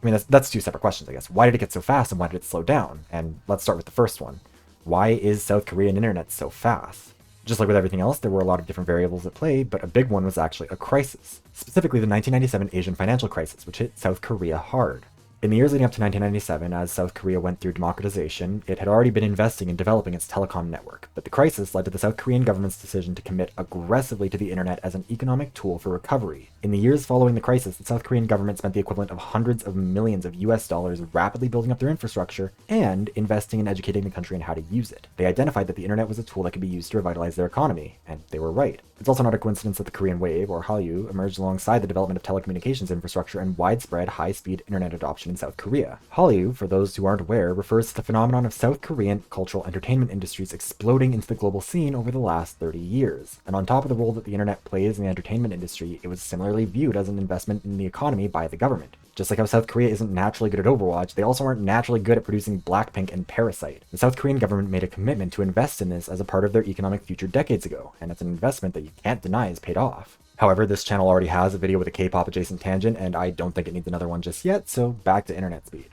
I mean, that's two separate questions, I guess. Why did it get so fast and why did it slow down? And let's start with the first one. Why is South Korean internet so fast? Just like with everything else, there were a lot of different variables at play, but a big one was actually a crisis. Specifically the 1997 Asian financial crisis, which hit South Korea hard. In the years leading up to 1997, as South Korea went through democratization, it had already been investing in developing its telecom network, but the crisis led to the South Korean government's decision to commit aggressively to the internet as an economic tool for recovery. In the years following the crisis, the South Korean government spent the equivalent of hundreds of millions of US dollars rapidly building up their infrastructure and investing in educating the country on how to use it. They identified that the internet was a tool that could be used to revitalize their economy, and they were right. It's also not a coincidence that the Korean Wave, or Hallyu, emerged alongside the development of telecommunications infrastructure and widespread high-speed internet adoption in South Korea. Hallyu, for those who aren't aware, refers to the phenomenon of South Korean cultural entertainment industries exploding into the global scene over the last 30 years. And on top of the role that the internet plays in the entertainment industry, it was similarly viewed as an investment in the economy by the government. Just like how South Korea isn't naturally good at Overwatch, they also aren't naturally good at producing Blackpink and Parasite. The South Korean government made a commitment to invest in this as a part of their economic future decades ago, and it's an investment that you can't deny is paid off. However, this channel already has a video with a K-pop adjacent tangent, and I don't think it needs another one just yet, so back to internet speed.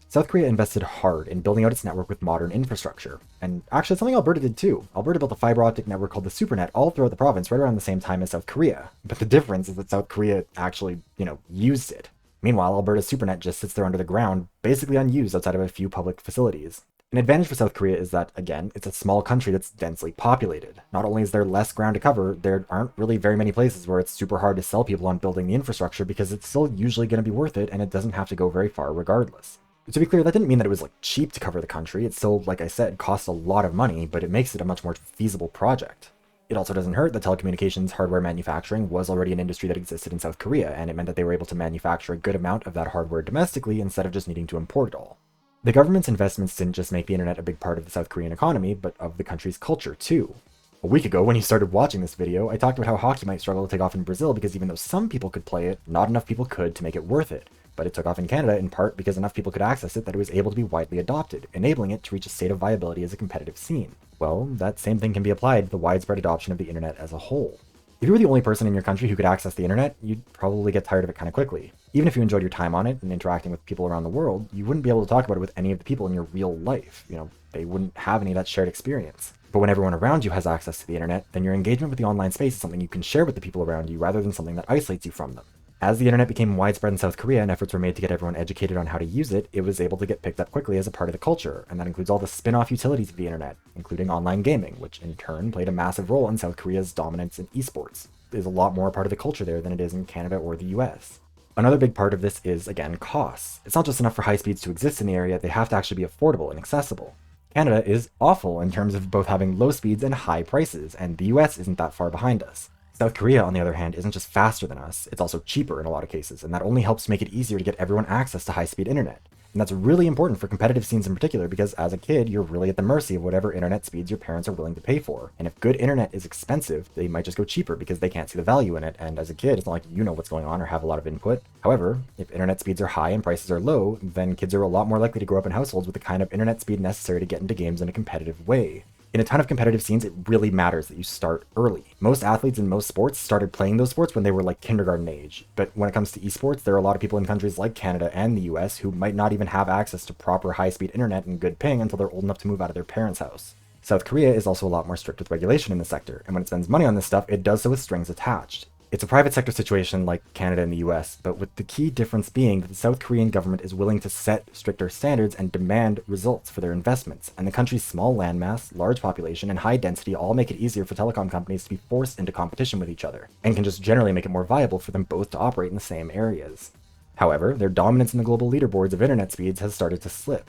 South Korea invested hard in building out its network with modern infrastructure. And actually, it's something Alberta did too. Alberta built a fiber optic network called the SuperNet all throughout the province right around the same time as South Korea. But the difference is that South Korea actually, used it. Meanwhile, Alberta's SuperNet just sits there under the ground, basically unused outside of a few public facilities. An advantage for South Korea is that, again, it's a small country that's densely populated. Not only is there less ground to cover, there aren't really very many places where it's super hard to sell people on building the infrastructure because it's still usually going to be worth it and it doesn't have to go very far regardless. To be clear, that didn't mean that it was cheap to cover the country. It still, like I said, costs a lot of money, but it makes it a much more feasible project. It also doesn't hurt that telecommunications hardware manufacturing was already an industry that existed in South Korea, and it meant that they were able to manufacture a good amount of that hardware domestically instead of just needing to import it all. The government's investments didn't just make the internet a big part of the South Korean economy, but of the country's culture too. A week ago, when you started watching this video, I talked about how hockey might struggle to take off in Brazil because even though some people could play it, not enough people could to make it worth it. But it took off in Canada in part because enough people could access it that it was able to be widely adopted, enabling it to reach a state of viability as a competitive scene. Well, that same thing can be applied to the widespread adoption of the internet as a whole. If you were the only person in your country who could access the internet, you'd probably get tired of it kind of quickly. Even if you enjoyed your time on it and interacting with people around the world, you wouldn't be able to talk about it with any of the people in your real life. They wouldn't have any of that shared experience. But when everyone around you has access to the internet, then your engagement with the online space is something you can share with the people around you rather than something that isolates you from them. As the internet became widespread in South Korea and efforts were made to get everyone educated on how to use it, it was able to get picked up quickly as a part of the culture, and that includes all the spin-off utilities of the internet, including online gaming, which in turn played a massive role in South Korea's dominance in esports. It is a lot more a part of the culture there than it is in Canada or the US. Another big part of this is, again, costs. It's not just enough for high speeds to exist in the area, they have to actually be affordable and accessible. Canada is awful in terms of both having low speeds and high prices, and the US isn't that far behind us. South Korea, on the other hand, isn't just faster than us, it's also cheaper in a lot of cases, and that only helps make it easier to get everyone access to high-speed internet. And that's really important for competitive scenes in particular because as a kid, you're really at the mercy of whatever internet speeds your parents are willing to pay for. And if good internet is expensive, they might just go cheaper because they can't see the value in it, and as a kid, it's not like you know what's going on or have a lot of input. However, if internet speeds are high and prices are low, then kids are a lot more likely to grow up in households with the kind of internet speed necessary to get into games in a competitive way. In a ton of competitive scenes, it really matters that you start early. Most athletes in most sports started playing those sports when they were kindergarten age. But when it comes to esports, there are a lot of people in countries like Canada and the US who might not even have access to proper high-speed internet and good ping until they're old enough to move out of their parents' house. South Korea is also a lot more strict with regulation in the sector, and when it spends money on this stuff, it does so with strings attached. It's a private sector situation like Canada and the US, but with the key difference being that the South Korean government is willing to set stricter standards and demand results for their investments, and the country's small landmass, large population, and high density all make it easier for telecom companies to be forced into competition with each other, and can just generally make it more viable for them both to operate in the same areas. However, their dominance in the global leaderboards of internet speeds has started to slip.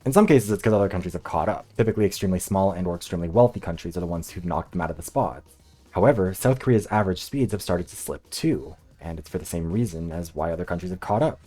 In some cases, it's because other countries have caught up. Typically extremely small and/or extremely wealthy countries are the ones who've knocked them out of the spots. However, South Korea's average speeds have started to slip too, and it's for the same reason as why other countries have caught up.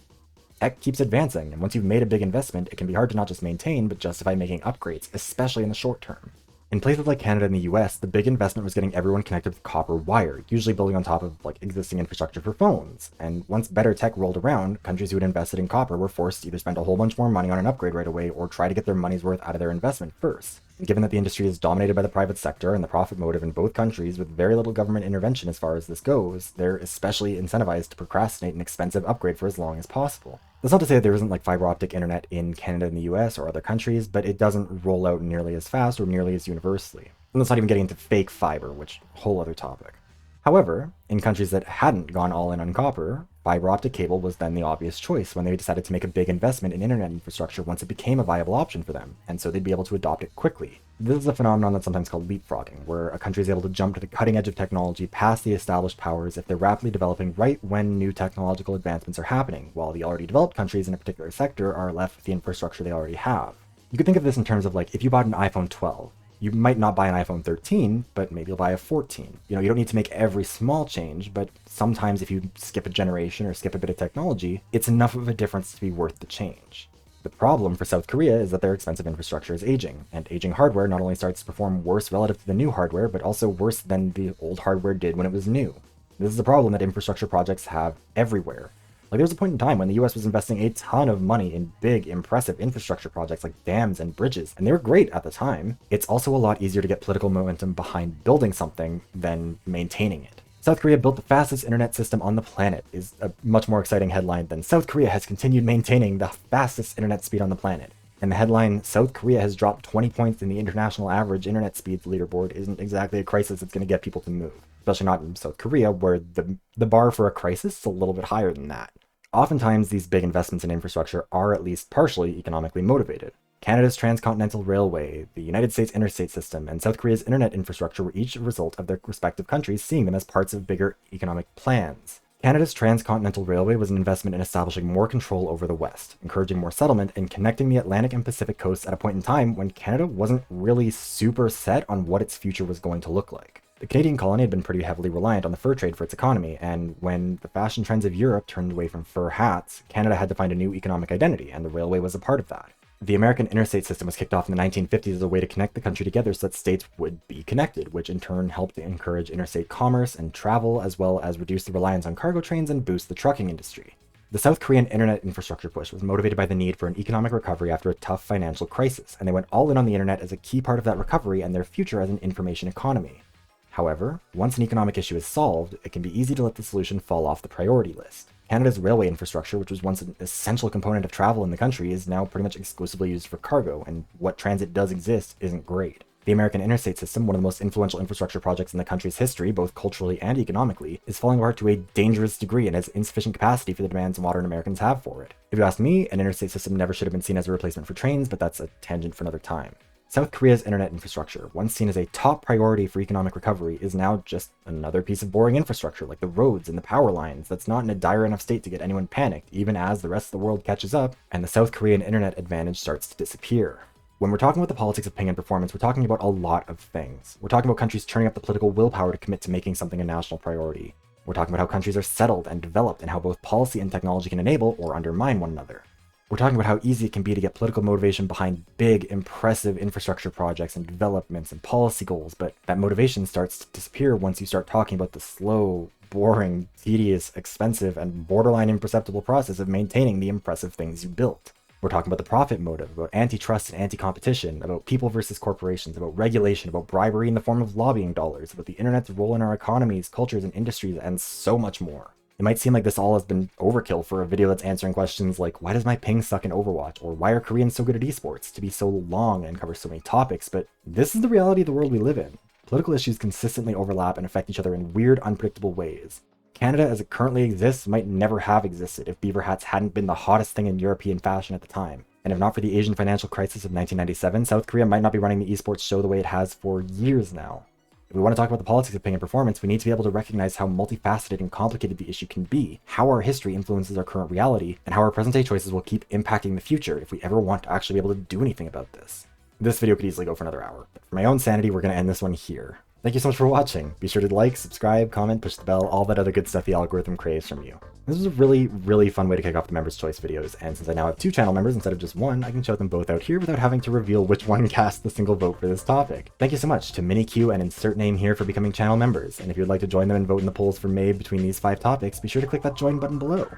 Tech keeps advancing, and once you've made a big investment, it can be hard to not just maintain, but justify making upgrades, especially in the short term. In places like Canada and the US, the big investment was getting everyone connected with copper wire, usually building on top of existing infrastructure for phones. And once better tech rolled around, countries who had invested in copper were forced to either spend a whole bunch more money on an upgrade right away or try to get their money's worth out of their investment first. And given that the industry is dominated by the private sector and the profit motive in both countries with very little government intervention as far as this goes, they're especially incentivized to procrastinate an expensive upgrade for as long as possible. That's not to say that there isn't fiber optic internet in Canada and the US or other countries, but it doesn't roll out nearly as fast or nearly as universally. And that's not even getting into fake fiber, which whole other topic. However, in countries that hadn't gone all in on copper, fiber optic cable was then the obvious choice when they decided to make a big investment in internet infrastructure once it became a viable option for them, and so they'd be able to adopt it quickly. This is a phenomenon that's sometimes called leapfrogging, where a country is able to jump to the cutting edge of technology past the established powers if they're rapidly developing right when new technological advancements are happening, while the already developed countries in a particular sector are left with the infrastructure they already have. You could think of this in terms of if you bought an iPhone 12, you might not buy an iPhone 13, but maybe you'll buy a 14. You don't need to make every small change, but sometimes if you skip a generation or skip a bit of technology, it's enough of a difference to be worth the change. The problem for South Korea is that their expensive infrastructure is aging, and aging hardware not only starts to perform worse relative to the new hardware, but also worse than the old hardware did when it was new. This is a problem that infrastructure projects have everywhere. There was a point in time when the US was investing a ton of money in big, impressive infrastructure projects like dams and bridges, and they were great at the time. It's also a lot easier to get political momentum behind building something than maintaining it. South Korea built the fastest internet system on the planet is a much more exciting headline than South Korea has continued maintaining the fastest internet speed on the planet. And the headline, South Korea has dropped 20 points in the international average internet speeds leaderboard, isn't exactly a crisis that's going to get people to move. Especially not in South Korea, where the bar for a crisis is a little bit higher than that. Oftentimes, these big investments in infrastructure are at least partially economically motivated. Canada's transcontinental railway, the United States interstate system, and South Korea's internet infrastructure were each a result of their respective countries seeing them as parts of bigger economic plans. Canada's transcontinental railway was an investment in establishing more control over the West, encouraging more settlement, and connecting the Atlantic and Pacific coasts at a point in time when Canada wasn't really super set on what its future was going to look like. The Canadian colony had been pretty heavily reliant on the fur trade for its economy, and when the fashion trends of Europe turned away from fur hats, Canada had to find a new economic identity, and the railway was a part of that. The American interstate system was kicked off in the 1950s as a way to connect the country together so that states would be connected, which in turn helped to encourage interstate commerce and travel, as well as reduce the reliance on cargo trains and boost the trucking industry. The South Korean internet infrastructure push was motivated by the need for an economic recovery after a tough financial crisis, and they went all in on the internet as a key part of that recovery and their future as an information economy. However, once an economic issue is solved, it can be easy to let the solution fall off the priority list. Canada's railway infrastructure, which was once an essential component of travel in the country, is now pretty much exclusively used for cargo, and what transit does exist isn't great. The American interstate system, one of the most influential infrastructure projects in the country's history, both culturally and economically, is falling apart to a dangerous degree and has insufficient capacity for the demands modern Americans have for it. If you ask me, an interstate system never should have been seen as a replacement for trains, but that's a tangent for another time. South Korea's internet infrastructure, once seen as a top priority for economic recovery, is now just another piece of boring infrastructure like the roads and the power lines that's not in a dire enough state to get anyone panicked, even as the rest of the world catches up and the South Korean internet advantage starts to disappear. When we're talking about the politics of ping and performance, we're talking about a lot of things. We're talking about countries turning up the political willpower to commit to making something a national priority. We're talking about how countries are settled and developed and how both policy and technology can enable or undermine one another. We're talking about how easy it can be to get political motivation behind big, impressive infrastructure projects and developments and policy goals, but that motivation starts to disappear once you start talking about the slow, boring, tedious, expensive, and borderline imperceptible process of maintaining the impressive things you built. We're talking about the profit motive, about antitrust and anti-competition, about people versus corporations, about regulation, about bribery in the form of lobbying dollars, about the internet's role in our economies, cultures, and industries, and so much more. It might seem like this all has been overkill for a video that's answering questions like, why does my ping suck in Overwatch? Or why are Koreans so good at esports? To be so long and cover so many topics, but this is the reality of the world we live in. Political issues consistently overlap and affect each other in weird, unpredictable ways. Canada as it currently exists might never have existed if beaver hats hadn't been the hottest thing in European fashion at the time. And if not for the Asian financial crisis of 1997, South Korea might not be running the esports show the way it has for years now. If we want to talk about the politics of ping and performance, we need to be able to recognize how multifaceted and complicated the issue can be, how our history influences our current reality, and how our present-day choices will keep impacting the future if we ever want to actually be able to do anything about this. This video could easily go for another hour, but for my own sanity, we're going to end this one here. Thank you so much for watching. Be sure to like, subscribe, comment, push the bell, all that other good stuff the algorithm craves from you. This was a really, really fun way to kick off the Members' Choice videos, and since I now have 2 channel members instead of just 1, I can shout them both out here without having to reveal which one cast the single vote for this topic. Thank you so much to MiniQ and insert name here for becoming channel members, and if you'd like to join them and vote in the polls for May between these 5 topics, be sure to click that join button below.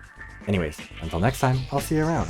Anyways, until next time, I'll see you around.